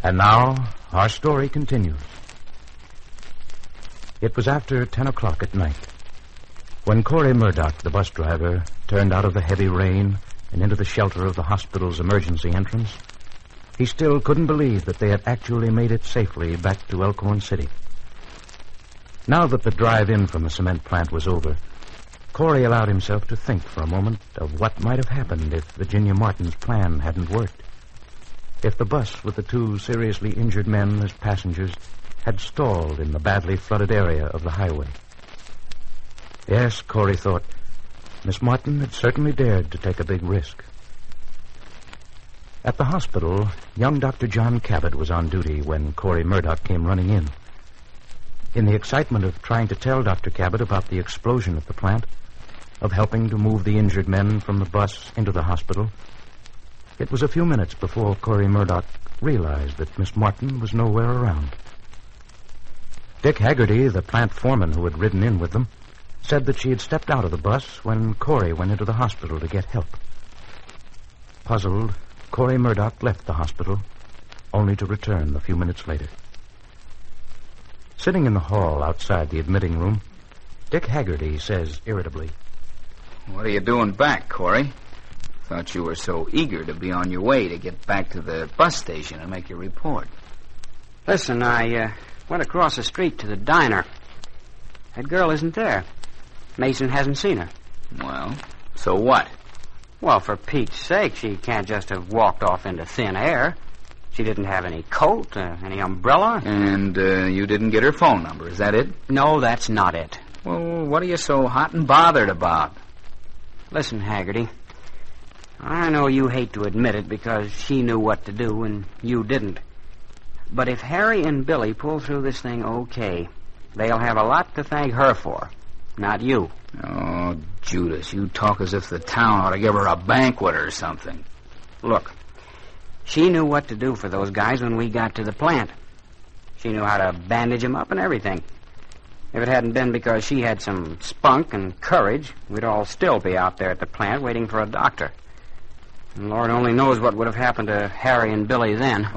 And now, our story continues. It was after 10 o'clock at night when Corey Murdoch, the bus driver, turned out of the heavy rain and into the shelter of the hospital's emergency entrance. He still couldn't believe that they had actually made it safely back to Elkhorn City. Now that the drive-in from the cement plant was over, Corey allowed himself to think for a moment of what might have happened if Virginia Martin's plan hadn't worked. If the bus with the two seriously injured men as passengers had stalled in the badly flooded area of the highway. Yes, Corey thought, Miss Martin had certainly dared to take a big risk. At the hospital, young Dr. John Cabot was on duty when Corey Murdoch came running in. In the excitement of trying to tell Dr. Cabot about the explosion at the plant, of helping to move the injured men from the bus into the hospital, it was a few minutes before Corey Murdoch realized that Miss Martin was nowhere around. Dick Haggerty, the plant foreman who had ridden in with them, said that she had stepped out of the bus when Corey went into the hospital to get help. Puzzled, Corey Murdoch left the hospital, only to return a few minutes later. Sitting in the hall outside the admitting room, Dick Haggerty says irritably, "What are you doing back, Corey? Thought you were so eager to be on your way to get back to the bus station and make your report." Listen, I went across the street to the diner. That girl isn't there. Mason hasn't seen her. Well, so what? Well, for Pete's sake, she can't just have walked off into thin air. She didn't have any coat, any umbrella. And you didn't get her phone number, is that it? No, that's not it. Well, what are you so hot and bothered about? Listen, Haggerty, I know you hate to admit it because she knew what to do and you didn't. But if Harry and Billy pull through this thing okay, they'll have a lot to thank her for, not you. Oh, Judas, you talk as if the town ought to give her a banquet or something. Look, she knew what to do for those guys when we got to the plant. She knew how to bandage them up and everything. If it hadn't been because she had some spunk and courage, we'd all still be out there at the plant waiting for a doctor. And Lord only knows what would have happened to Harry and Billy then.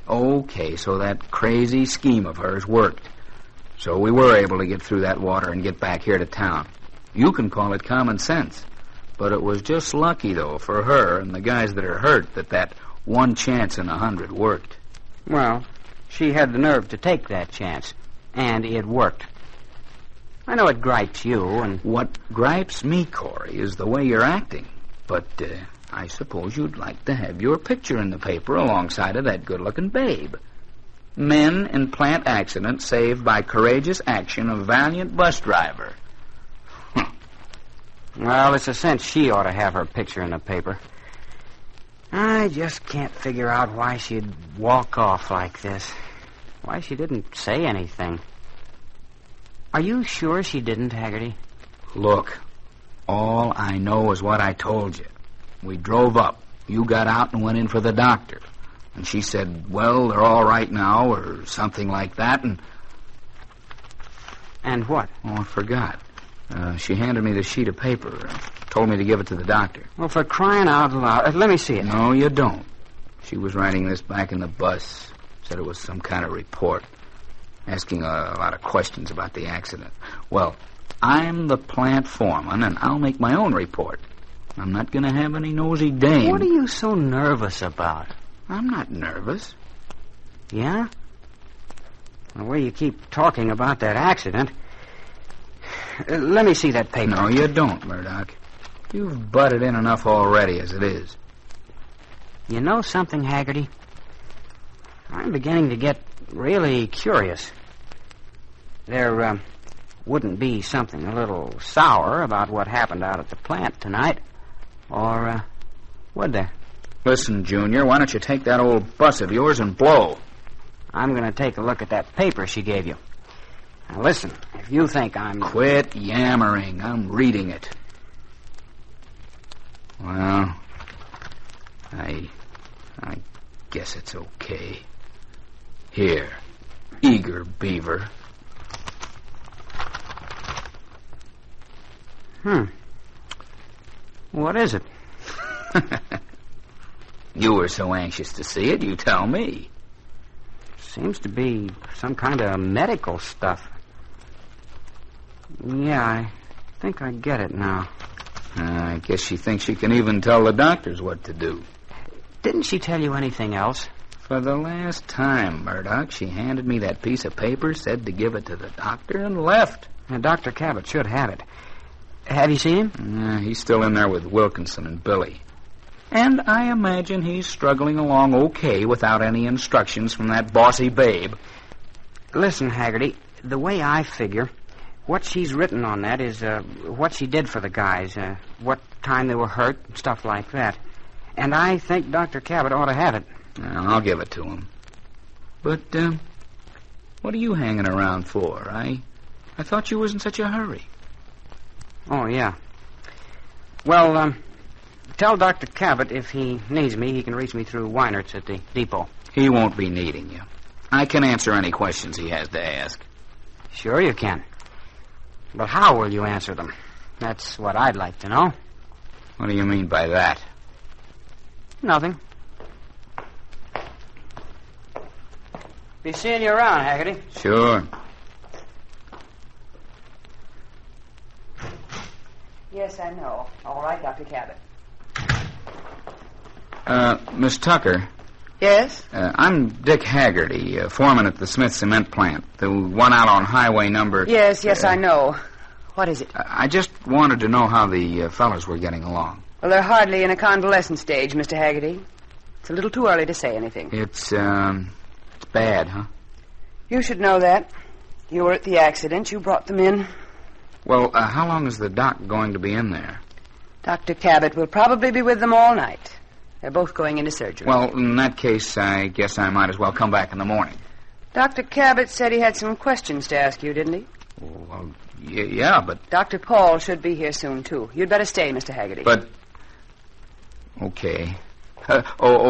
Okay, so that crazy scheme of hers worked. So we were able to get through that water and get back here to town. You can call it common sense. But it was just lucky, though, for her and the guys that are hurt that one chance in 100 worked. Well, she had the nerve to take that chance, and it worked. I know it gripes you, and... What gripes me, Corey, is the way you're acting. But I suppose you'd like to have your picture in the paper alongside of that good-looking babe. Men in plant accident saved by courageous action of valiant bus driver. Well, it's a cinch she ought to have her picture in the paper. I just can't figure out why she'd walk off like this. Why she didn't say anything. Are you sure she didn't, Haggerty? Look, all I know is what I told you. We drove up. You got out and went in for the doctor. And she said, well, they're all right now, or something like that, and... And what? Oh, I forgot. She handed me the sheet of paper, told me to give it to the doctor. Well, for crying out loud, let me see it. No, you don't. She was writing this back in the bus. Said it was some kind of report, asking a lot of questions about the accident. Well, I'm the plant foreman, and I'll make my own report. I'm not going to have any nosy dame. What are you so nervous about? I'm not nervous. Yeah? The way you keep talking about that accident... let me see that paper. No, you don't, Murdoch. You've butted in enough already as it is. You know something, Haggerty? I'm beginning to get really curious. There wouldn't be something a little sour about what happened out at the plant tonight. Or would there? Listen, Junior, why don't you take that old bus of yours and blow? I'm going to take a look at that paper she gave you. Now, listen, if you think I'm... Quit yammering. I'm reading it. Well, I guess it's okay. Here, eager beaver. What is it? You were so anxious to see it, you tell me. Seems to be some kind of medical stuff. Yeah, I think I get it now. I guess she thinks she can even tell the doctors what to do. Didn't she tell you anything else? For the last time, Murdoch, she handed me that piece of paper, said to give it to the doctor, and left. Now, Dr. Cabot should have it. Have you seen him? He's still in there with Wilkinson and Billy. And I imagine he's struggling along okay without any instructions from that bossy babe. Listen, Haggerty, the way I figure, what she's written on that is what she did for the guys, what time they were hurt, stuff like that. And I think Dr. Cabot ought to have it. I'll give it to him. But, what are you hanging around for? I thought you was in such a hurry. Oh, yeah. Well, tell Dr. Cabot if he needs me, he can reach me through Weinert's at the depot. He won't be needing you. I can answer any questions he has to ask. Sure you can. But how will you answer them? That's what I'd like to know. What do you mean by that? Nothing. Be seeing you around, Haggerty. Sure. Yes, I know. All right, Dr. Cabot. Miss Tucker. Yes? I'm Dick Haggerty, foreman at the Smith Cement Plant. The one out on highway number... Yes, I know. What is it? I just wanted to know how the fellas were getting along. Well, they're hardly in a convalescent stage, Mr. Haggerty. It's a little too early to say anything. It's bad, huh? You should know that. You were at the accident. You brought them in. Well, how long is the doc going to be in there? Dr. Cabot will probably be with them all night. They're both going into surgery. Well, in that case, I guess I might as well come back in the morning. Dr. Cabot said he had some questions to ask you, didn't he? Well, yeah, but... Dr. Paul should be here soon, too. You'd better stay, Mr. Haggerty. But... Okay.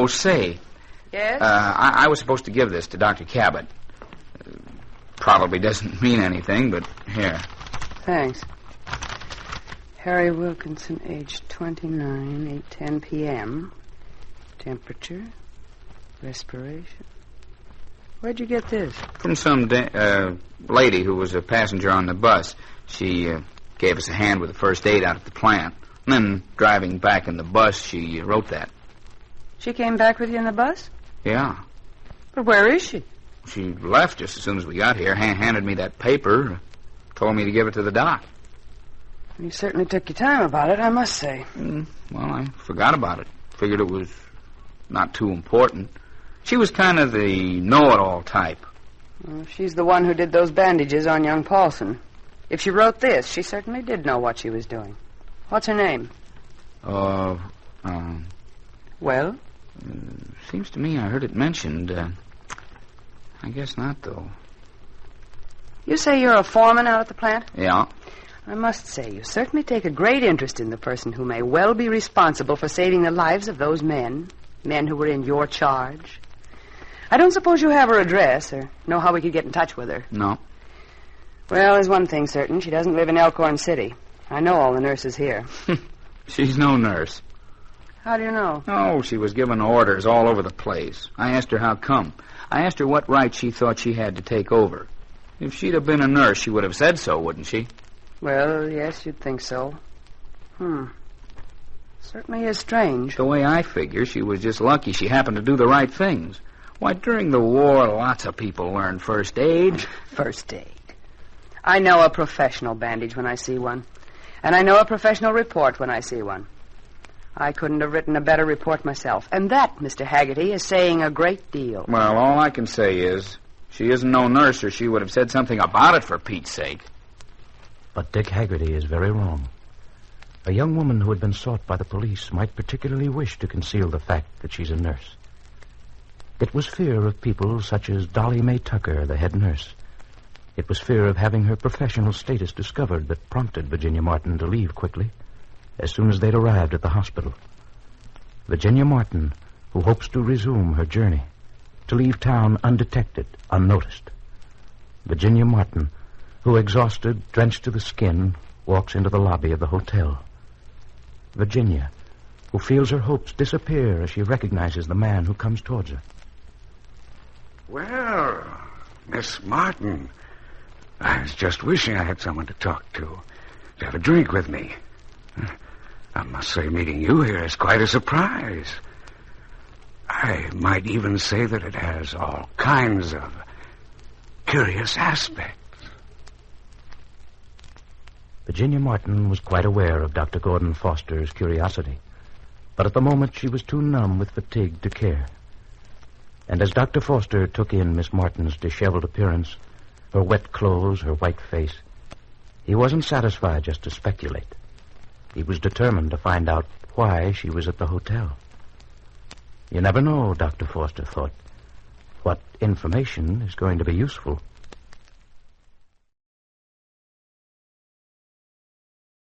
Say... Yes? I was supposed to give this to Dr. Cabot. Probably doesn't mean anything, but here. Thanks. Harry Wilkinson, age 29, 8:10 p.m. Temperature, respiration. Where'd you get this? From some lady who was a passenger on the bus. She gave us a hand with the first aid out at the plant. And then, driving back in the bus, she wrote that. She came back with you in the bus? Yeah. But where is she? She left just as soon as we got here, handed me that paper, told me to give it to the doc. You certainly took your time about it, I must say. Well, I forgot about it. Figured it was not too important. She was kind of the know-it-all type. Well, she's the one who did those bandages on young Paulson. If she wrote this, she certainly did know what she was doing. What's her name? Well? Seems to me I heard it mentioned. I guess not, though. You say you're a foreman out at the plant? Yeah. I must say, you certainly take a great interest in the person who may well be responsible for saving the lives of those men who were in your charge. I don't suppose you have her address or know how we could get in touch with her. No. Well, there's one thing certain. She doesn't live in Elkhorn City. I know all the nurses here. She's no nurse. How do you know? Oh, she was giving orders all over the place. I asked her how come. I asked her what right she thought she had to take over. If she'd have been a nurse, she would have said so, wouldn't she? Well, yes, you'd think so. Certainly is strange. The way I figure, she was just lucky she happened to do the right things. Why, during the war, lots of people learned first aid. First aid. I know a professional bandage when I see one. And I know a professional report when I see one. I couldn't have written a better report myself. And that, Mr. Haggerty, is saying a great deal. Well, all I can say is, she isn't no nurse or she would have said something about it for Pete's sake. But Dick Haggerty is very wrong. A young woman who had been sought by the police might particularly wish to conceal the fact that she's a nurse. It was fear of people such as Dolly Mae Tucker, the head nurse. It was fear of having her professional status discovered that prompted Virginia Martin to leave quickly as soon as they'd arrived at the hospital. Virginia Martin, who hopes to resume her journey, to leave town undetected, unnoticed. Virginia Martin, who, exhausted, drenched to the skin, walks into the lobby of the hotel. Virginia, who feels her hopes disappear as she recognizes the man who comes towards her. Well, Miss Martin, I was just wishing I had someone to talk to have a drink with me. I must say meeting you here is quite a surprise. I might even say that it has all kinds of curious aspects. Virginia Martin was quite aware of Dr. Gordon Foster's curiosity, but at the moment she was too numb with fatigue to care. And as Dr. Foster took in Miss Martin's disheveled appearance, her wet clothes, her white face, he wasn't satisfied just to speculate. He was determined to find out why she was at the hotel. You never know, Dr. Foster thought, what information is going to be useful.